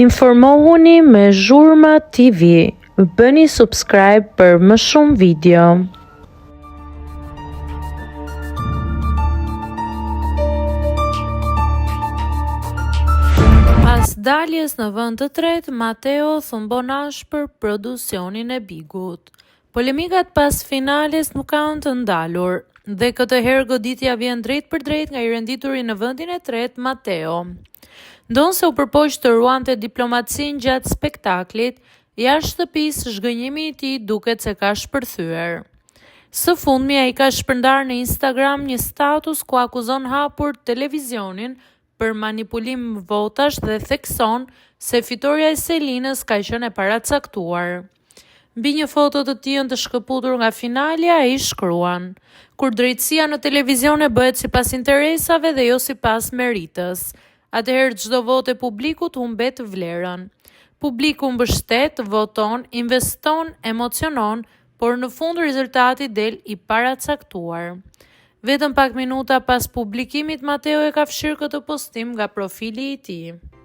Informohuni me Zhurma TV. Bëni subscribe për më shumë video. Pas daljes në vend të tretë, Mateo thumbonash për producionin e Bigut. Polemikat pas finales nuk kanë të ndalur, dhe këtë herë goditja vjen drejt për drejt nga i rendituri në vendin e tretë, Mateo. Ndonë se u përpoq të ruante diplomacin gjatë spektaklit, jashtë shtëpisë zhgënjimi i tij duket se ka shpërthyer. Së fundmi ai ka shpërndar në Instagram një status ku akuzon hapur televizionin për manipulim votash dhe thekson se fitoria e Selinës ka qenë e paracaktuar. Mbi një foto të tij të shkëputur nga finalja, ai shkruan: "Kur drejtësia në televizion e bëhet sipas interesave dhe jo sipas meritës, atëherë çdo votë e publikut humbet vlerën. Publiku mbështet, voton, investon, emocionon, por në fund rezultati del i paracaktuar." Vetëm pak minuta pas publikimit, Mateo e ka fshirë këtë postim nga profili i tij.